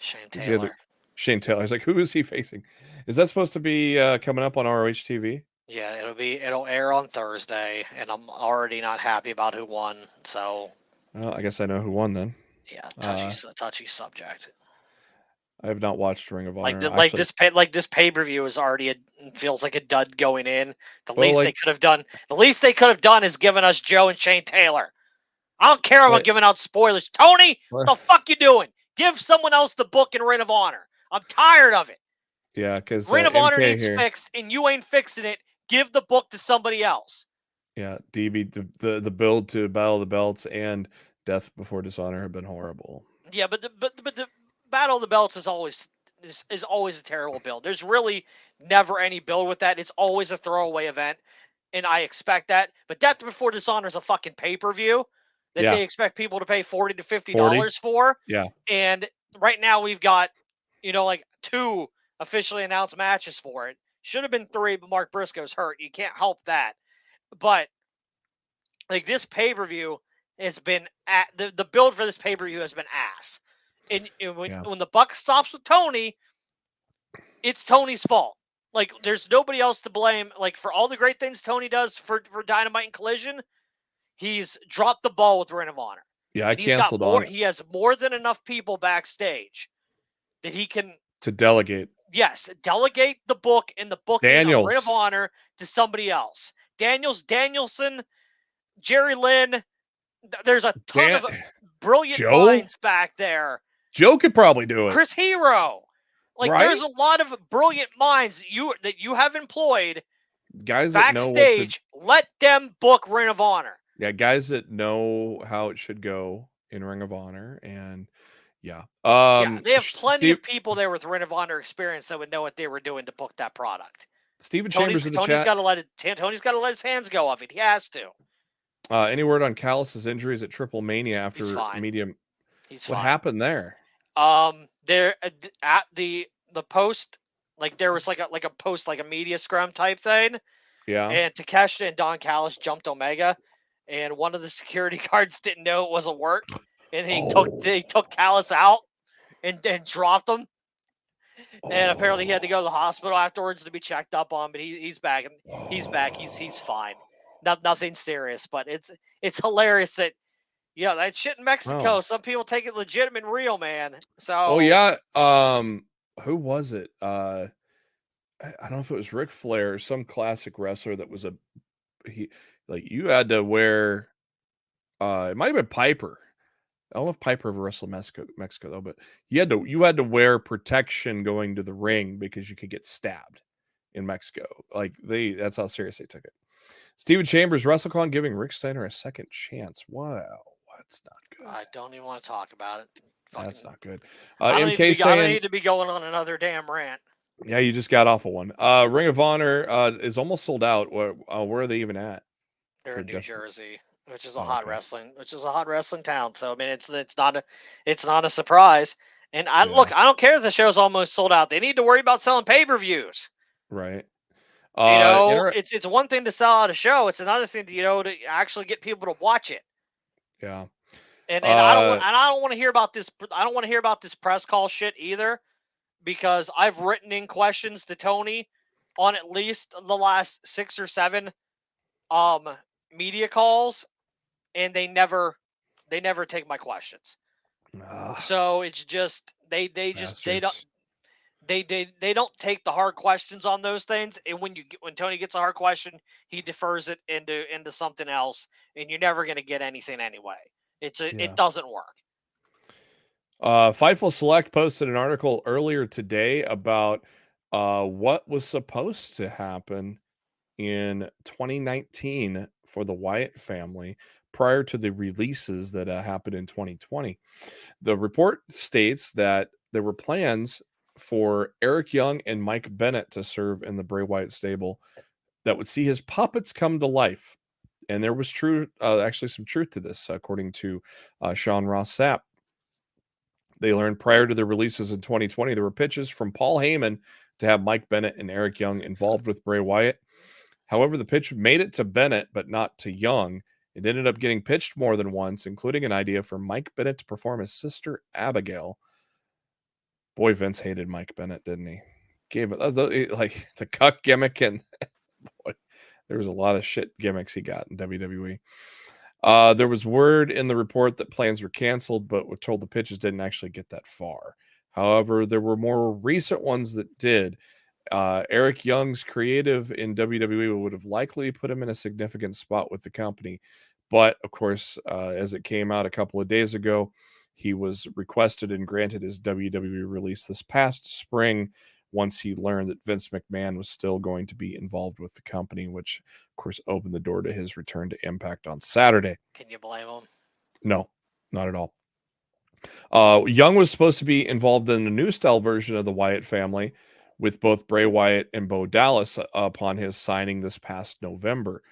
C: Shane Taylor.
B: Shane Taylor. I was like, who is he facing? Is that supposed to be coming up on ROH TV?
C: Yeah, it'll air on Thursday, and I'm already not happy about who won. So,
B: well, I guess I know who won then.
C: Yeah, touchy subject.
B: I have not watched Ring of Honor.
C: This pay-per-view is already feels like a dud going in. The least they could have done is given us Joe and Shane Taylor. I don't care about giving out spoilers. Tony, what the fuck you doing? Give someone else the book in Ring of Honor. I'm tired of it.
B: Yeah, because
C: Ring of Honor needs fixed, and you ain't fixing it. Give the book to somebody else.
B: Yeah, DB, the build to Battle of the Belts and Death Before Dishonor have been horrible.
C: Yeah, but the Battle of the Belts is always a terrible build. There's really never any build with that. It's always a throwaway event, and I expect that. But Death Before Dishonor is a fucking pay-per-view that they expect people to pay $40 to $50 for.
B: Yeah.
C: And right now we've got, like 2 officially announced matches for it. Should have been 3, but Mark Briscoe's hurt. You can't help that. But like this pay-per-view has been the build for this pay-per-view has been ass. And when the buck stops with Tony, it's Tony's fault. Like there's nobody else to blame. Like for all the great things Tony does for Dynamite and Collision, he's dropped the ball with Ring of Honor.
B: Yeah, I canceled on it.
C: He has more than enough people backstage that he can
B: to delegate.
C: Yes, delegate the book and the booking of Ring of Honor to somebody else. Danielson, Jerry Lynn. There's a ton of brilliant minds back there.
B: Joe could probably do it.
C: Chris Hero. There's a lot of brilliant minds that you have employed
B: guys that know what to.
C: Backstage, let them book Ring of Honor.
B: Yeah, guys that know how it should go in Ring of Honor, and yeah,
C: Yeah, they have plenty
B: Steve,
C: of people there with Ring of Honor experience that would know what they were doing to book that product.
B: Steven Chambers in the
C: Tony's
B: chat.
C: got to let his hands go of it. He has to.
B: Any word on Callis's injuries at Triple Mania after
C: He's fine.
B: medium?
C: He's
B: what
C: fine.
B: happened there?
C: There at the post, like there was like a post, like a media scrum type thing.
B: Yeah.
C: And Takeshita and Don Callis jumped Omega, and one of the security guards didn't know it was a work, and he took Callis out and dropped him. And apparently he had to go to the hospital afterwards to be checked up on, but he's back, and he's back. He's fine. Nothing serious, but it's hilarious that that shit in Mexico.
B: Oh.
C: Some people take it legitimate and real, man. So
B: Oh yeah. Who was it? I don't know if it was Ric Flair or some classic wrestler that was you had to wear. It might have been Piper. I don't know if Piper ever wrestled Mexico though, but you had to wear protection going to the ring because you could get stabbed in Mexico. Like that's how serious they took it. Steven Chambers, WrestleCon giving Rick Steiner a second chance. Wow, that's not good.
C: I don't even want to talk about it.
B: That's not good.
C: I don't
B: MK
C: need to be going on another damn rant.
B: Yeah, you just got off of one. Ring of Honor is almost sold out. Where are they even at?
C: They're in New Jersey, which is a hot wrestling town. So I mean, it's not a surprise. And look, I don't care if the show's almost sold out. They need to worry about selling pay-per-views.
B: Right.
C: It's one thing to sell out a show. It's another thing to actually get people to watch it.
B: Yeah.
C: And I don't want to hear about this. I don't want to hear about this press call shit either, because I've written in questions to Tony on at least the last 6 or 7 media calls, and they never take my questions. So it's just they don't take the hard questions on those things, and when Tony gets a hard question, he defers it into something else, and you're never going to get anything anyway. It doesn't work.
B: Fightful Select posted an article earlier today about what was supposed to happen in 2019 for the Wyatt family prior to the releases that happened in 2020. The report states that there were plans for Eric Young and Mike Bennett to serve in the Bray Wyatt stable that would see his puppets come to life. And there was actually some truth to this, according to Sean Ross Sapp. They learned prior to the releases in 2020, there were pitches from Paul Heyman to have Mike Bennett and Eric Young involved with Bray Wyatt. However, the pitch made it to Bennett, but not to Young. It ended up getting pitched more than once, including an idea for Mike Bennett to perform his sister Abigail. Boy, Vince hated Mike Bennett, didn't he? Gave it like the cuck gimmick, and boy, there was a lot of shit gimmicks he got in WWE. There was word in the report that plans were canceled, but we're told the pitches didn't actually get that far. However, there were more recent ones that did. Eric Young's creative in WWE would have likely put him in a significant spot with the company. But, of course, as it came out a couple of days ago, he was requested and granted his WWE release this past spring once he learned that Vince McMahon was still going to be involved with the company, which, of course, opened the door to his return to Impact on Saturday.
C: Can you blame him?
B: No, not at all. Young was supposed to be involved in the new style version of the Wyatt family with both Bray Wyatt and Bo Dallas upon his signing this past November.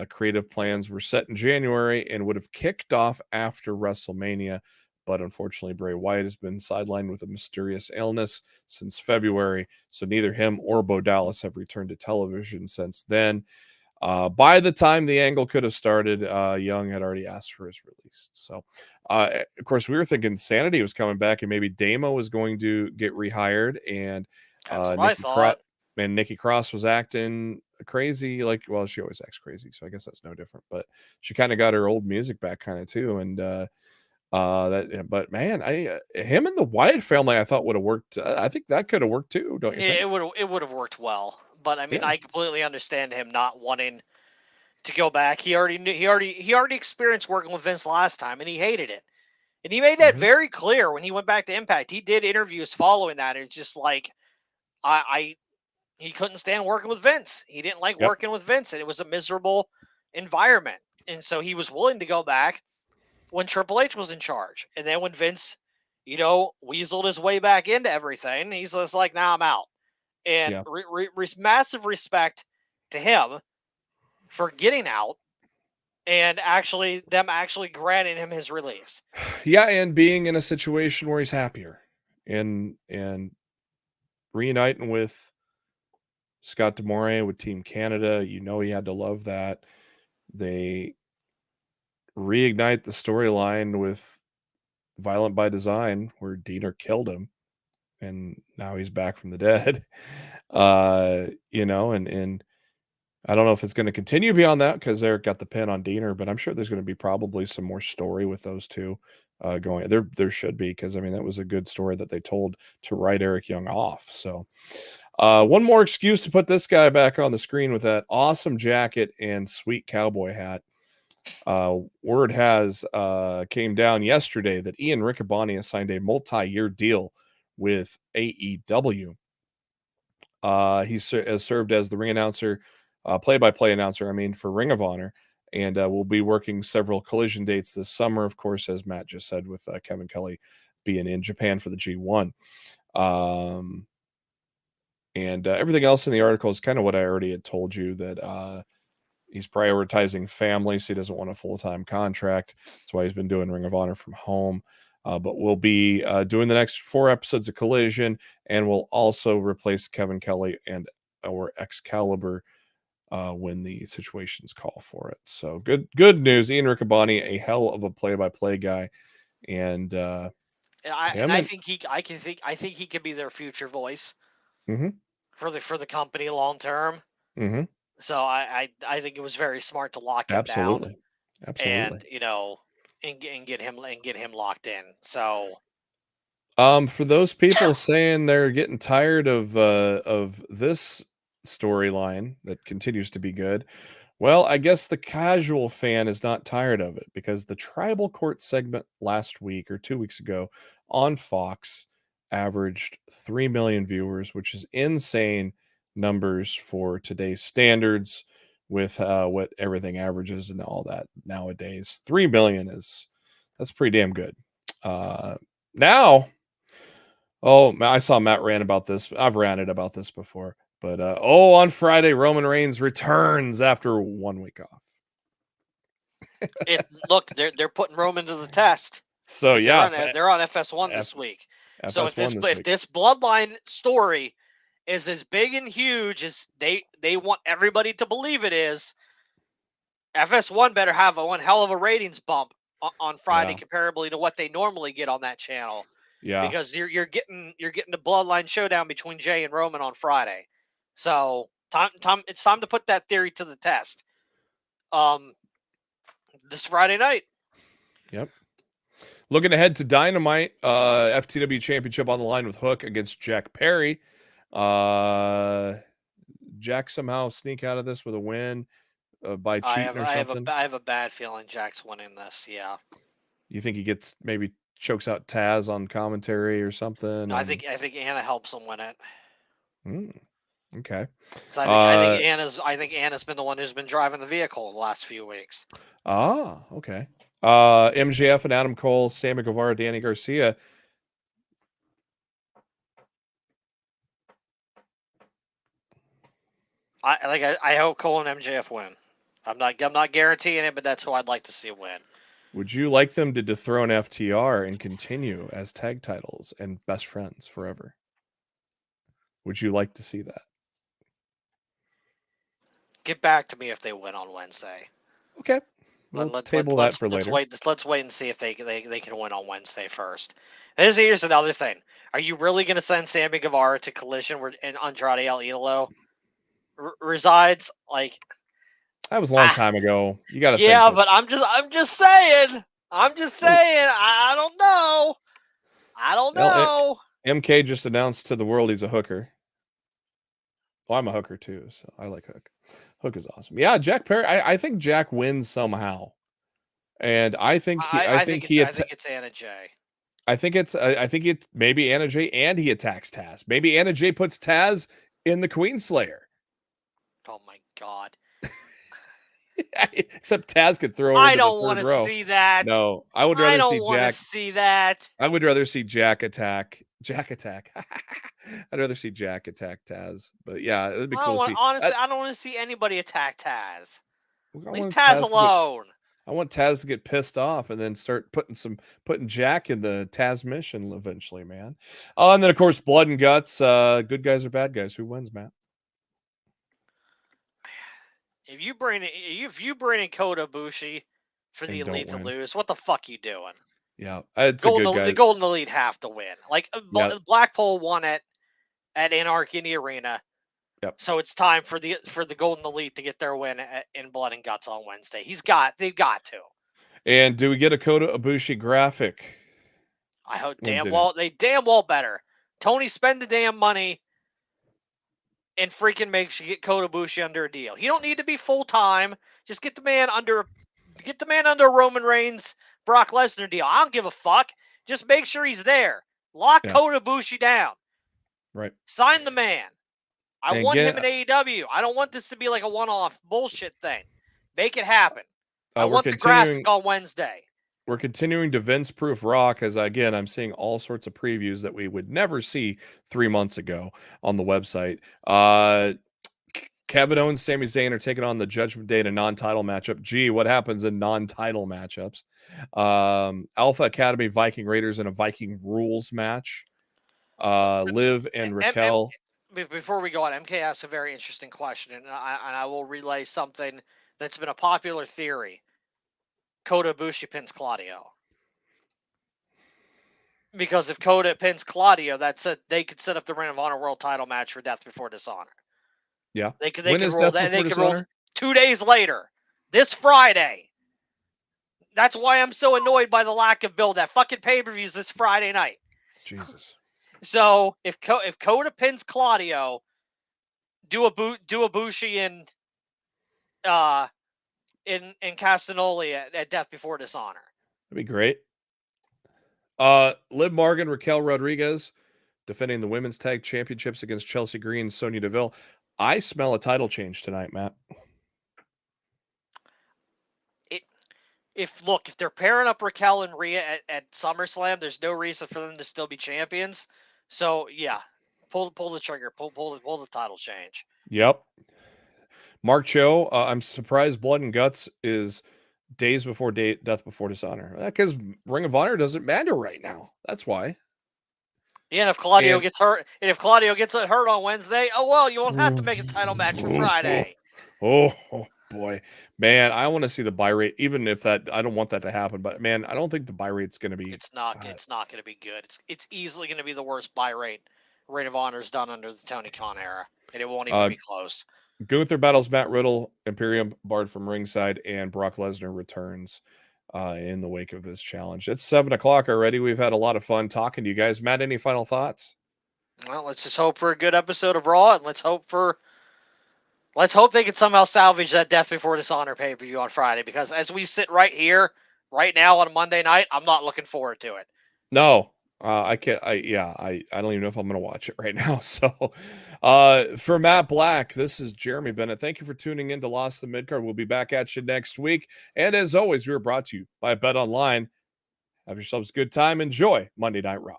B: Creative plans were set in January and would have kicked off after WrestleMania, but unfortunately Bray Wyatt has been sidelined with a mysterious illness since February, so neither him or Bo Dallas have returned to television since then. By the time the angle could have started, Young had already asked for his release. So, of course, we were thinking Sanity was coming back and maybe Damo was going to get rehired, and
C: that's what I thought.
B: And Nikki Cross was acting crazy. Well, she always acts crazy, so I guess that's no different. But she kind of got her old music back, kind of too. And but man, him and the Wyatt family, I thought would have worked. I think that could have worked too. Don't you think?
C: It would have worked well. But I mean, I completely understand him not wanting to go back. He already experienced working with Vince last time, and he hated it. And he made that very clear when he went back to Impact. He did interviews following that. And it's just like, I he couldn't stand working with Vince. He didn't like
B: Yep.
C: working with Vince, and it was a miserable environment. And so he was willing to go back when Triple H was in charge. And then when Vince, weaseled his way back into everything, he's just like, nah, I'm out. And
B: Yeah.
C: Massive respect to him for getting out and them actually granting him his release.
B: Yeah, and being in a situation where he's happier and reuniting with Scott D'Amore with Team Canada. He had to love that. They reignite the storyline with Violent by Design, where Diener killed him, and now he's back from the dead. And I don't know if it's going to continue beyond that because Eric got the pin on Diener, but I'm sure there's going to be probably some more story with those two going. There should be, because that was a good story that they told to write Eric Young off. So one more excuse to put this guy back on the screen with that awesome jacket and sweet cowboy hat. Word has came down yesterday that Ian Riccaboni has signed a multi-year deal with AEW. He has served as the ring announcer, play-by-play announcer, for Ring of Honor, and will be working several Collision dates this summer, of course, as Matt just said, with Kevin Kelly being in Japan for the G1. And everything else in the article is kind of what I already had told you, that he's prioritizing family, so he doesn't want a full-time contract. That's why he's been doing Ring of Honor from home. But we'll be doing the next 4 episodes of Collision, and we'll also replace Kevin Kelly and or Excalibur when the situations call for it. So good news. Ian Riccaboni, a hell of a play-by-play guy, and I
C: think he could be their future voice
B: mm-hmm.
C: for the company long term.
B: Mm-hmm.
C: So I think it was very smart to lock him down.
B: Absolutely.
C: And get him locked in. So
B: for those people saying they're getting tired of this storyline that continues to be good, well, I guess the casual fan is not tired of it, because the Tribal Court segment last week or 2 weeks ago on Fox averaged 3 million viewers, which is insane numbers for today's standards, with what everything averages and all that nowadays. 3 million that's pretty damn good. Now, I saw Matt rant about this. I've ranted about this before, but on Friday, Roman Reigns returns after 1 week off.
C: Look, they're putting Roman to the test.
B: So yeah,
C: they're on FS1 this week.
B: FS1
C: so if this bloodline story is as big and huge as they want everybody to believe it is, FS1 better have one hell of a ratings bump on Friday, comparably to what they normally get on that channel.
B: Yeah,
C: because you're getting the bloodline showdown between Jay and Roman on Friday. So it's time to put that theory to the test. This Friday night.
B: Yep. Looking ahead to Dynamite, FTW Championship on the line with Hook against Jack Perry. Jack somehow sneak out of this with a win by cheating or something.
C: I have a bad feeling Jack's winning this. Yeah.
B: You think he maybe chokes out Taz on commentary or something?
C: I think Anna helps him win it.
B: Okay.
C: I think Anna's been the one who's been driving the vehicle the last few weeks.
B: Okay. MJF and Adam Cole, Sammy Guevara, Danny Garcia.
C: I hope Cole and MJF win. I'm not guaranteeing it, but that's who I'd like to see win.
B: Would you like them to dethrone FTR and continue as tag titles and best friends forever? Would you like to see that?
C: Get back to me if they win on Wednesday.
B: Okay. We'll table that for later.
C: Let's wait and see if they can win on Wednesday first. Here's another thing. Are you really going to send Sammy Guevara to Collision where Andrade El Idolo resides? Like,
B: that was a long time ago. You got to
C: but I'm just saying. I don't know.
B: Well, MK just announced to the world he's a hooker. Well, I'm a hooker too, so I like Hook. Hook is awesome. Yeah, Jack Perry. I think Jack wins somehow, and I think
C: it's Anna Jay.
B: I think it's maybe Anna Jay, and he attacks Taz. Maybe Anna Jay puts Taz in the Queen Slayer.
C: Oh my God.
B: Except Taz could throw her
C: I
B: into
C: don't
B: the
C: want
B: third
C: to
B: row.
C: see that.
B: No, I would
C: I
B: rather
C: don't
B: see
C: want to
B: Jack.
C: see that.
B: I would rather see Jack attack. Jack attack. I'd rather see Jack attack Taz. But yeah, it'd be
C: I
B: cool
C: don't
B: to
C: want,
B: see.
C: honestly, I don't want to see anybody attack Taz.
B: I
C: Leave
B: want
C: Taz
B: to get-
C: alone.
B: I want Taz to get pissed off and then start putting Jack in the Taz mission eventually, man. And then of course Blood and Guts. Good guys or bad guys? Who wins, Matt?
C: If you bring in Kota Ibushi for the
B: And don't
C: Elite to
B: win.
C: lose, what the fuck you doing?
B: Yeah, it's a good guy.
C: The Golden Elite have to win. Like
B: Yeah.
C: Blackpool won at Anarchy in the Arena.
B: Yep.
C: So it's time for the Golden Elite to get their win in Blood and Guts on Wednesday. They've got to.
B: And do we get a Kota Ibushi graphic?
C: I hope
B: Wednesday
C: damn well better. Tony, spend the damn money and freaking make sure you get Kota Ibushi under a deal. You don't need to be full time. Just get the man under Roman Reigns, Brock Lesnar deal. I don't give a fuck. Just make sure he's there. Lock Kota Ibushi down.
B: Right.
C: Sign the man. I want him in
B: get-
C: AEW. I don't want this to be like a one-off bullshit thing. Make it happen. I
B: we're
C: want the graphic on Wednesday.
B: We're continuing to Vince-proof Raw because, again, I'm seeing all sorts of previews that we would never see 3 months ago on the website. Kevin Owens, Sami Zayn are taking on the Judgment Day in a non-title matchup. Gee, what happens in non-title matchups? Alpha Academy, Viking Raiders in a Viking Rules match. Liv and Raquel.
C: Before we go on, MK asks a very interesting question, and I will relay something that's been a popular theory. Kota Ibushi pins Claudio. Because if Kota pins Claudio, that's it. They could set up the Ring of Honor World Title match for Death Before Dishonor.
B: Yeah.
C: They could
B: When is
C: roll
B: Death
C: that. They
B: Before
C: could roll
B: Dishonor?
C: 2 days later, this Friday. That's why I'm so annoyed by the lack of build. That fucking pay-per-views this Friday night.
B: Jesus.
C: So if Kota pins Claudio, do a Ibushi in Castagnoli at Death Before Dishonor.
B: That'd be great. Liv Morgan, Raquel Rodriguez defending the women's tag championships against Chelsea Green, Sonya Deville. I smell a title change tonight, Matt.
C: If they're pairing up Raquel and Rhea at SummerSlam, there's no reason for them to still be champions. So yeah, pull the trigger, pull the title change.
B: Yep. Mark Cho, I'm surprised Blood and Guts is days before Death Before Dishonor. Because Ring of Honor doesn't matter right now. That's why.
C: Yeah, and if Claudio gets hurt, hurt on Wednesday, oh well, you won't have to make a title match for Friday.
B: Oh boy, man, I want to see the buy rate. Even if I don't want that to happen, but man, I don't think the buy rate's going to be.
C: It's not going to be good. It's easily going to be the worst buy rate Ring of Honor's done under the Tony Khan era, and it won't even be close.
B: Gunther battles Matt Riddle, Imperium barred from ringside, and Brock Lesnar returns in the wake of his challenge. It's 7:00 already. We've had a lot of fun talking to you guys. Matt, any final thoughts?
C: Well, let's just hope for a good episode of Raw, and let's hope they can somehow salvage that Death Before Dishonor pay-per-view on Friday, because as we sit right here, right now on Monday night, I'm not looking forward to it.
B: No, I can't. I don't even know if I'm going to watch it right now. So for Matt Black, this is Jeremy Bennett. Thank you for tuning in to Lost the Midcard. We'll be back at you next week. And as always, we are brought to you by Bet Online. Have yourselves a good time. Enjoy Monday Night Raw.